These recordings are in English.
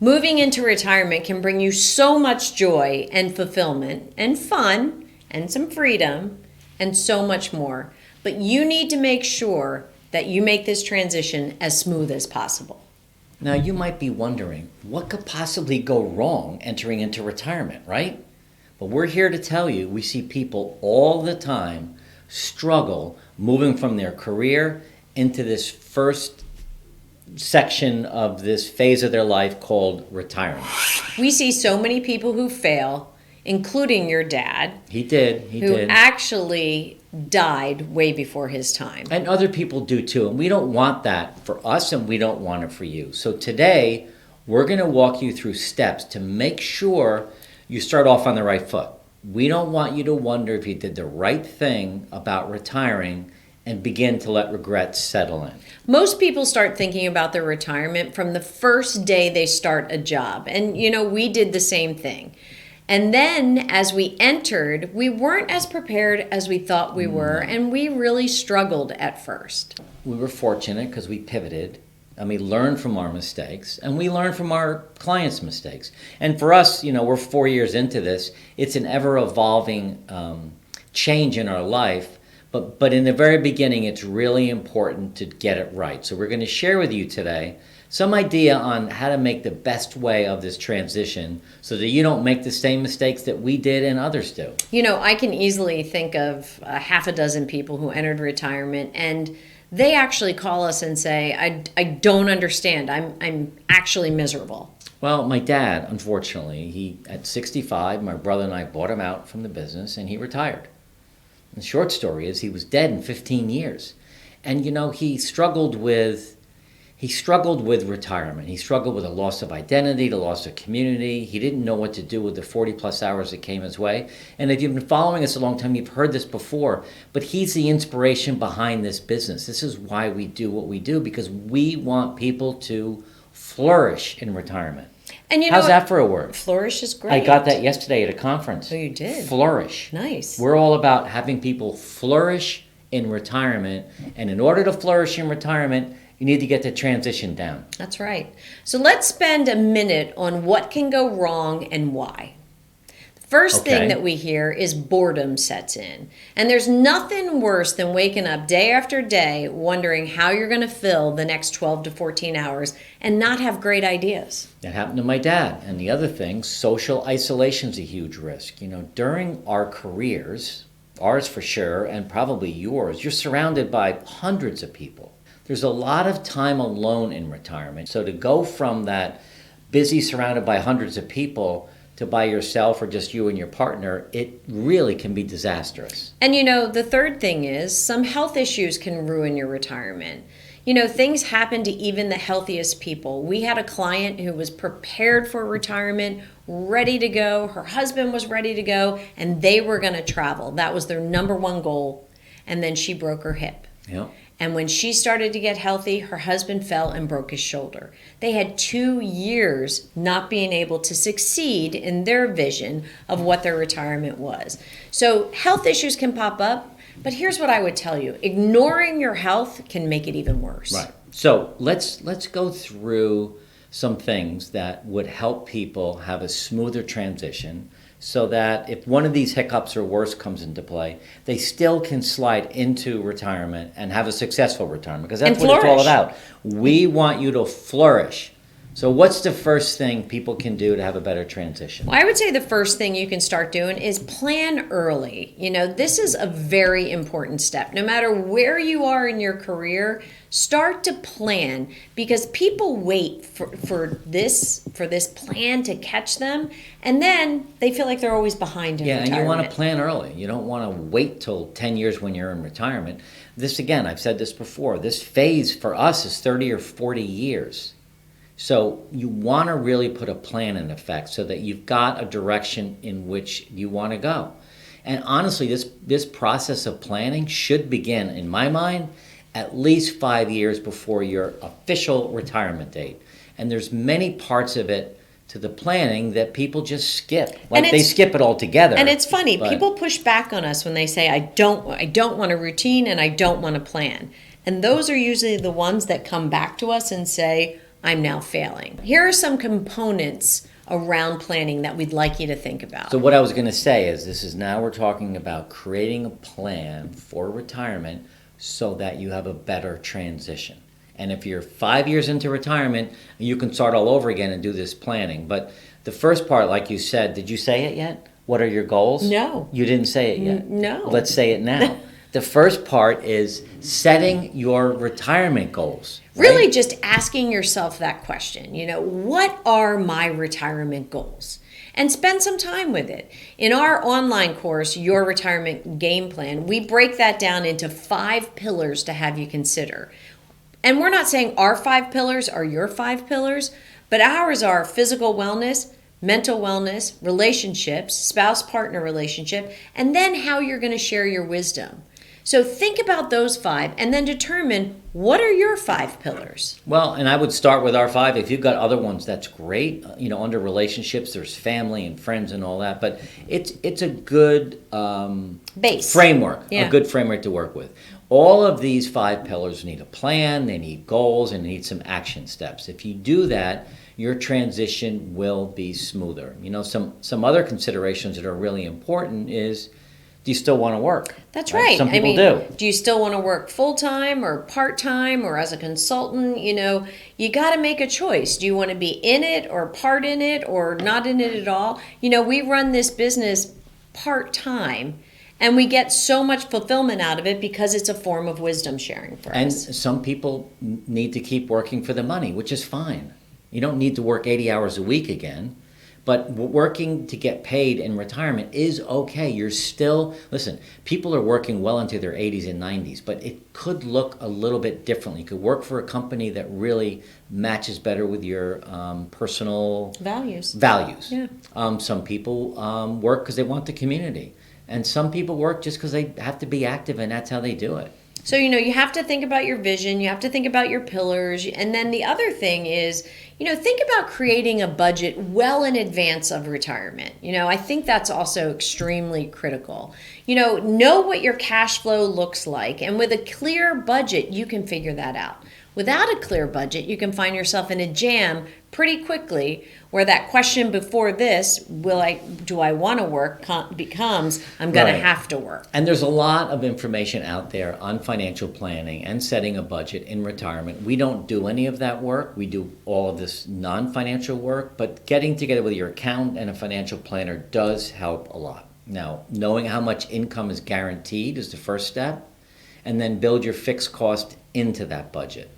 Moving into retirement can bring you so much joy and fulfillment and fun and some freedom and so much more. But you need to make sure that you make this transition as smooth as possible. Now, you might be wondering, what could possibly go wrong entering into retirement, right? But we're here to tell you we see people all the time struggle moving from their career into this first section of this phase of their life called retirement. We see so many people who fail, including your dad. He did. Who actually died way before his time. And other people do too. And we don't want that for us, and we don't want it for you. So today, we're going to walk you through steps to make sure you start off on the right foot. We don't want you to wonder if you did the right thing about retiring and begin to let regrets settle in. Most people start thinking about their retirement from the first day they start a job. And, we did the same thing. And then as we entered, we weren't as prepared as we thought we were, and we really struggled at first. We were fortunate because we pivoted, and we learned from our mistakes, and we learned from our clients' mistakes. And for us, we're 4 years into this. It's an ever-evolving change in our life. But in the very beginning, it's really important to get it right. So we're going to share with you today some idea on how to make the best way of this transition so that you don't make the same mistakes that we did and others do. I can easily think of half a dozen people who entered retirement, and they actually call us and say, I don't understand. I'm actually miserable. Well, my dad, unfortunately, at 65, my brother and I bought him out from the business, and he retired. The short story is he was dead in 15 years. And, he struggled with retirement. He struggled with a loss of identity, the loss of community. He didn't know what to do with the 40-plus hours that came his way. And if you've been following us a long time, you've heard this before. But he's the inspiration behind this business. This is why we do what we do, because we want people to flourish in retirement. And how's that for a word? Flourish is great. I got that yesterday at a conference. Oh, you did? Flourish. Nice. We're all about having people flourish in retirement. And in order to flourish in retirement, you need to get the transition down. That's right. So let's spend a minute on what can go wrong and why. First thing that we hear is boredom sets in. And there's nothing worse than waking up day after day wondering how you're going to fill the next 12 to 14 hours and not have great ideas. That happened to my dad. And the other thing, social isolation is a huge risk. During our careers, ours for sure, and probably yours, you're surrounded by hundreds of people. There's a lot of time alone in retirement. So to go from that busy, surrounded by hundreds of people, to by yourself or just you and your partner, it really can be disastrous. And the third thing is some health issues can ruin your retirement. Things happen to even the healthiest people. We had a client who was prepared for retirement, ready to go. Her husband was ready to go, and they were going to travel. That was their number one goal. And then she broke her hip. Yeah. And when she started to get healthy, her husband fell and broke his shoulder. They had 2 years not being able to succeed in their vision of what their retirement was. So health issues can pop up, but here's what I would tell you. Ignoring your health can make it even worse. Right. So let's go through some things that would help people have a smoother transition, so that if one of these hiccups or worse comes into play, they still can slide into retirement and have a successful retirement, because that's what it's all about. We want you to flourish. So what's the first thing people can do to have a better transition? Well, I would say the first thing you can start doing is plan early. This is a very important step. No matter where you are in your career, start to plan, because people wait for this plan to catch them, and then they feel like they're always behind in retirement. And you want to plan early. You don't want to wait till 10 years when you're in retirement. This, again, I've said this before, this phase for us is 30 or 40 years. So you want to really put a plan in effect so that you've got a direction in which you want to go. And honestly, this process of planning should begin, in my mind, at least 5 years before your official retirement date. And there's many parts of it to the planning that people just skip. They skip it altogether. And it's funny, people push back on us when they say, I don't want a routine and I don't want a plan. And those are usually the ones that come back to us and say, I'm now failing. Here are some components around planning that we'd like you to think about. So what I was going to say is now we're talking about creating a plan for retirement so that you have a better transition. And if you're 5 years into retirement, you can start all over again and do this planning. But the first part, like you said, did you say it yet? What are your goals? No. You didn't say it yet. No. Let's say it now. The first part is setting your retirement goals. Right? Really just asking yourself that question, what are my retirement goals? And spend some time with it. In our online course, Your Retirement Game Plan, we break that down into 5 pillars to have you consider. And we're not saying our 5 pillars are your 5 pillars, but ours are physical wellness, mental wellness, relationships, spouse-partner relationship, and then how you're going to share your wisdom. So think about those 5 and then determine, what are your 5 pillars? Well, and I would start with our 5. If you've got other ones, that's great. Under relationships, there's family and friends and all that. But it's a good base framework, yeah. A good framework to work with. All of these 5 pillars need a plan, they need goals, and they need some action steps. If you do that, your transition will be smoother. Some other considerations that are really important is, do you still want to work? That's right. Some people do. Do you still want to work full-time or part-time or as a consultant? You got to make a choice. Do you want to be in it or part in it or not in it at all? We run this business part-time, and we get so much fulfillment out of it because it's a form of wisdom sharing for us. And some people need to keep working for the money, which is fine. You don't need to work 80 hours a week again. But working to get paid in retirement is okay. Listen, people are working well into their 80s and 90s, but it could look a little bit differently. You could work for a company that really matches better with your personal values. Yeah. Some people work because they want the community. And some people work just because they have to be active, and that's how they do it. So, you have to think about your vision, you have to think about your pillars, and then the other thing is, think about creating a budget well in advance of retirement. I think that's also extremely critical. Know what your cash flow looks like, and with a clear budget, you can figure that out. Without a clear budget, you can find yourself in a jam pretty quickly where that question before this, do I want to work, becomes, I'm going to have to work. And there's a lot of information out there on financial planning and setting a budget in retirement. We don't do any of that work. We do all of this non-financial work, but getting together with your accountant and a financial planner does help a lot. Now, knowing how much income is guaranteed is the first step, and then build your fixed cost into that budget.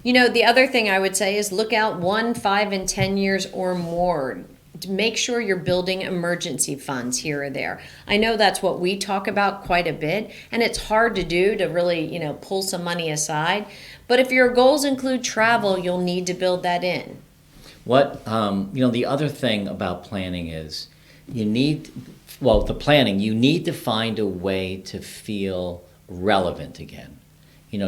The other thing I would say is look out 1, 5, and 10 years or more. To make sure you're building emergency funds here or there. I know that's what we talk about quite a bit, and it's hard to do to really, pull some money aside. But if your goals include travel, you'll need to build that in. The other thing about planning is you need to find a way to feel relevant again.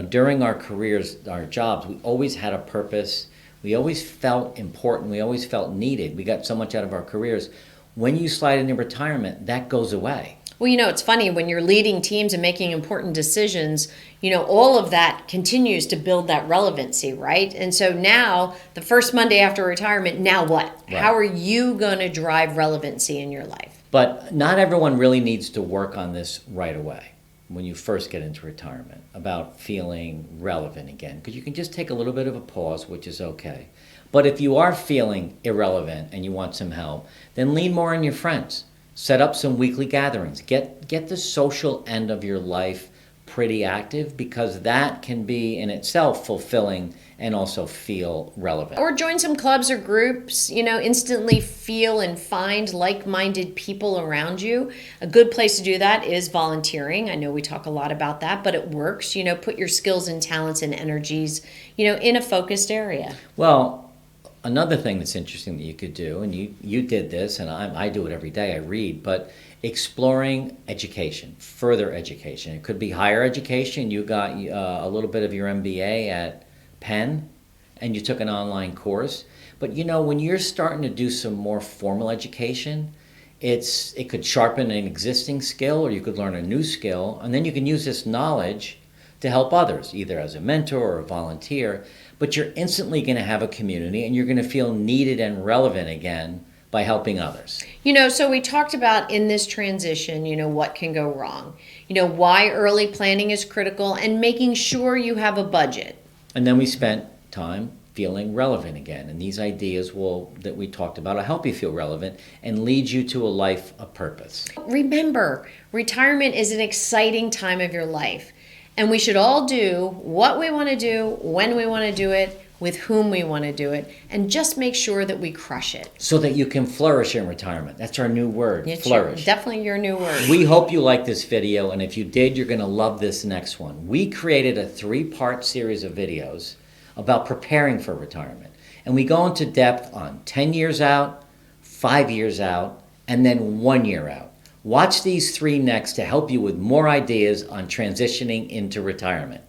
During our careers, our jobs, we always had a purpose. We always felt important. We always felt needed. We got so much out of our careers. When you slide into retirement, that goes away. Well, it's funny when you're leading teams and making important decisions, all of that continues to build that relevancy, right? And so now, the first Monday after retirement, now what? Right. How are you going to drive relevancy in your life? But not everyone really needs to work on this right away when you first get into retirement, about feeling relevant again, because you can just take a little bit of a pause, which is okay. But if you are feeling irrelevant and you want some help, then lean more on your friends. Set up some weekly gatherings. Get the social end of your life pretty active, because that can be in itself fulfilling and also feel relevant. Or join some clubs or groups, instantly feel and find like-minded people around you. A good place to do that is volunteering. I know we talk a lot about that, but it works. Put your skills and talents and energies, in a focused area. Well, another thing that's interesting that you could do, and you did this, and I do it every day, I read, but exploring education, further education. It could be higher education. You got a little bit of your MBA at Penn, and you took an online course. But when you're starting to do some more formal education, it could sharpen an existing skill, or you could learn a new skill, and then you can use this knowledge to help others, either as a mentor or a volunteer. but you're instantly going to have a community and you're going to feel needed and relevant again by helping others. So we talked about in this transition, what can go wrong, why early planning is critical and making sure you have a budget. And then we spent time feeling relevant again. And these ideas that we talked about will help you feel relevant and lead you to a life of purpose. Remember, retirement is an exciting time of your life. And we should all do what we want to do, when we want to do it, with whom we want to do it, and just make sure that we crush it. So that you can flourish in retirement. That's our new word, flourish. Definitely your new word. We hope you liked this video, and if you did, you're going to love this next one. We created a 3-part series of videos about preparing for retirement. And we go into depth on 10 years out, 5 years out, and then 1 year out. Watch these 3 next to help you with more ideas on transitioning into retirement.